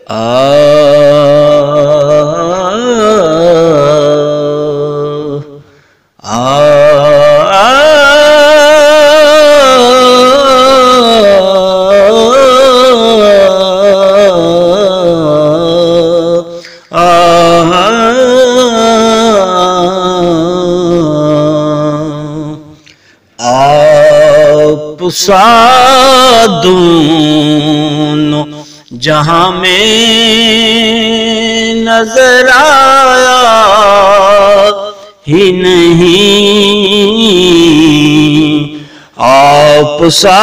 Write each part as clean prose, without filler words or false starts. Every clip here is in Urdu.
آپ سا دونوں جہاں میں نظر آیا ہی نہیں، آپ سا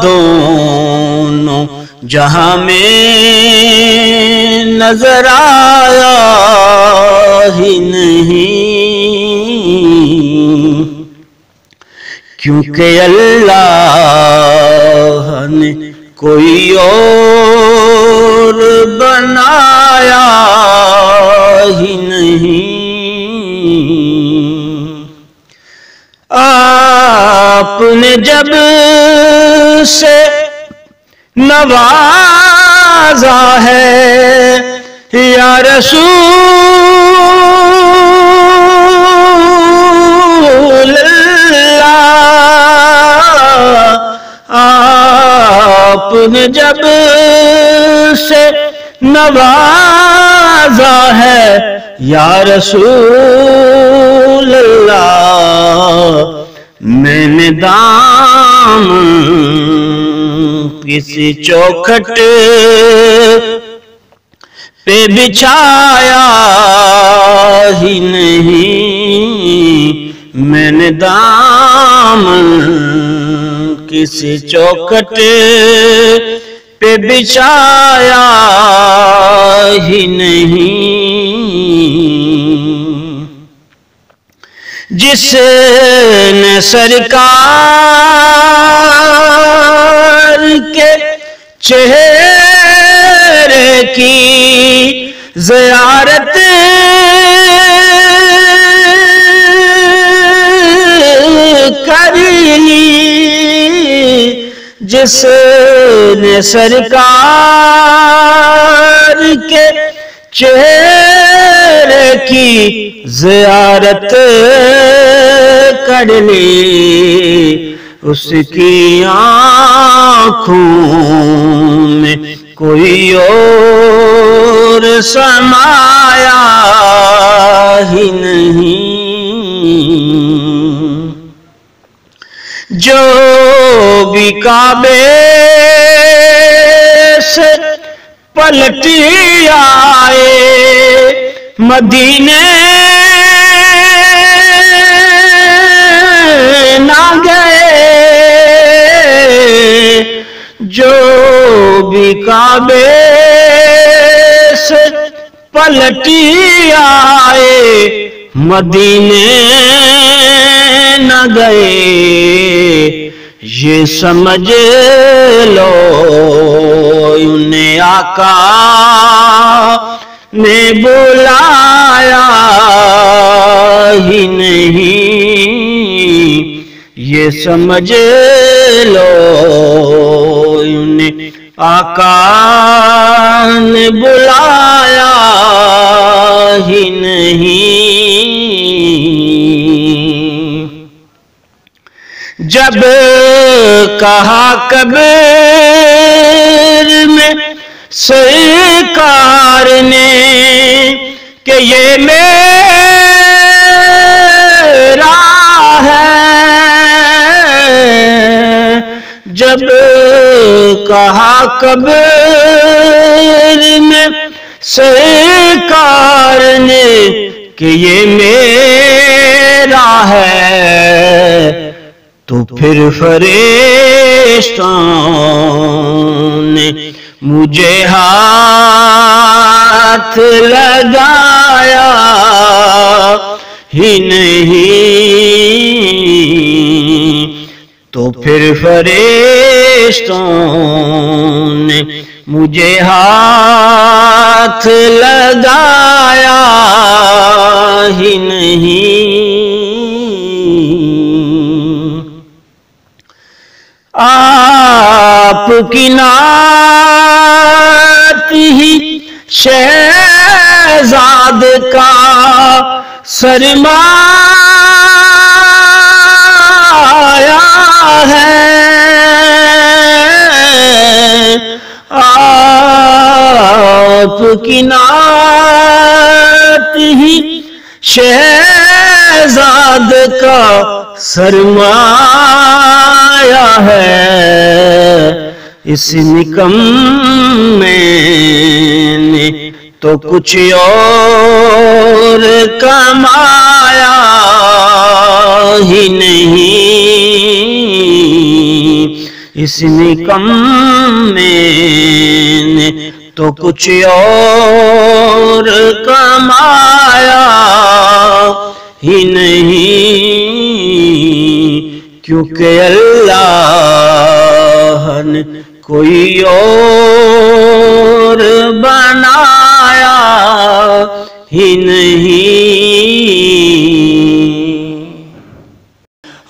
دونوں جہاں میں نظر آیا ہی نہیں، کیونکہ اللہ نے کوئی اور بنایا ہی نہیں۔ آپ نے جب سے نوازا ہے یا رسول آپ نے جب سے نوازا ہے یا رسول اللہ، میں نے دامن کسی چوکھٹ پہ بچھایا ہی نہیں، میں نے دامن کسی چوکھٹ پہ بچھایا ہی نہیں، جس نے سرکار کے چہرے کی زیارت کر لی، جس نے سرکار کے چہرے کی زیارت کر لی، اس کی آنکھوں میں کوئی اور سمایا ہی نہیں، جو بھی کعبے سے پلٹی آئے مدینے نہ گئے، جو بھی کعبے سے پلٹی آئے مدینے نہ گئے، یہ سمجھ لو انہیں آقا نے بلایا ہی نہیں، یہ سمجھ لو انہیں آقا نے بلایا ہی نہیں، جب کہا قبر میں سرکار نے کہ یہ میرا ہے، جب کہا قبر میں سرکار نے کہ یہ میرا ہے، تو پھر فرشتوں نے مجھے ہاتھ لگایا ہی نہیں، تو پھر فرشتوں نے مجھے ہاتھ لگایا ہی نہیں، آپ کی نعت ہی شہزاد کا سرمایہ ہے، آپ کی نعت ہی شہزاد کا سرمایہ ہے، اس نکمے نے تو کچھ اور کمایا ہی نہیں، اس نکمے نے تو کچھ اور کمایا ہی نہیں، کیونکہ اللہ نے کوئی اور بنایا ہی نہیں۔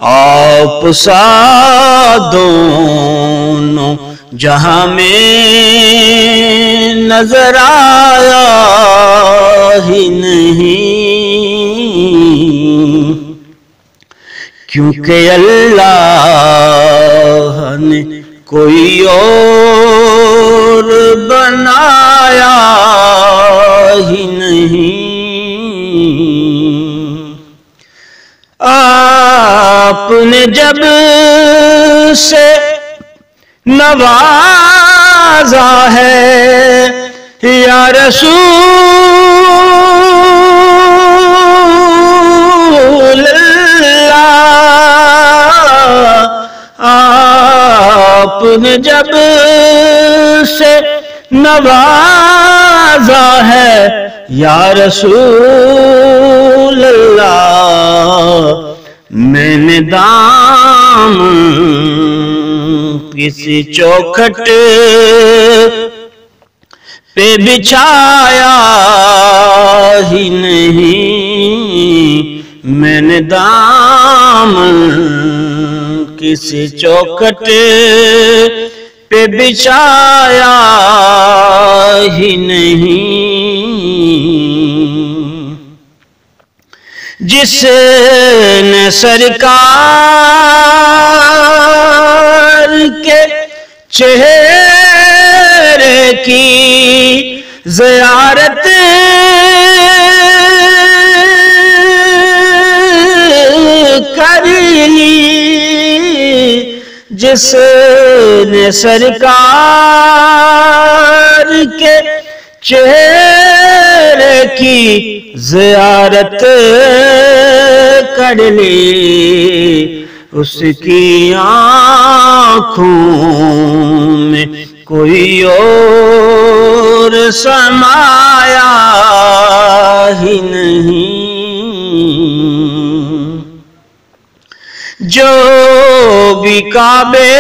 آپ سا دونوں جہاں میں نظر آیا ہی نہیں، کیونکہ اللہ نے کوئی اور بنایا ہی نہیں۔ آپ نے جب سے نوازا ہے یا رسول اللہ، آپ نے جب سے نوازا ہے یا رسول اللہ، میں نے دامن کسی چوکھٹ پہ بچھایا ہی نہیں، میں نے دامن کسی چوکھٹ پہ بچھایا ہی نہیں، جس نے سرکار کے چہرے کی زیارت کر لی، جس نے سرکار کے چہرے کی زیارت کر لی، اس کی آنکھوں میں کوئی اور سمایا ہی نہیں، جو بھی کعبے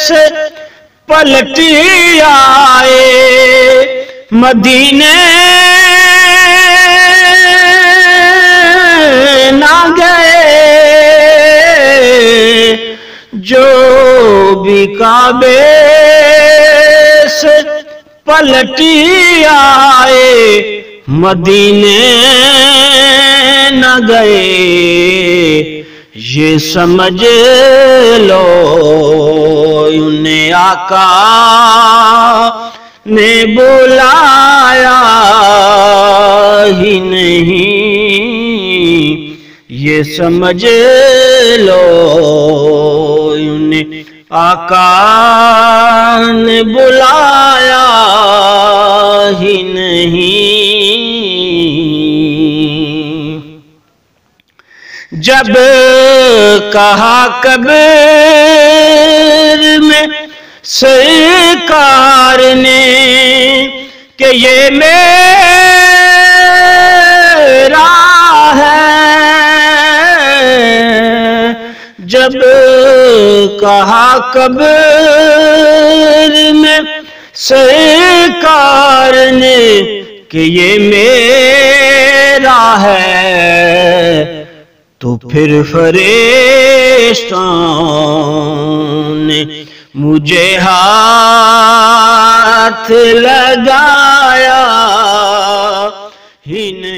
سے پلٹ آئے مدینے نہ گئے، جو بھی کعبے سے پلٹ آئے مدینے نہ گئے، یہ سمجھ لو انہیں آقا نے بلایا ہی نہیں، یہ سمجھ لو انہیں آقا نے بلایا ہی نہیں، جب کہا قبر میں سرکار نے کہ یہ میرا ہے، جب کہا قبر میں سرکار نے کہ یہ میرا ہے، تو پھر فرشتوں نے مجھے ہاتھ ہاتھ لگایا ہی نہیں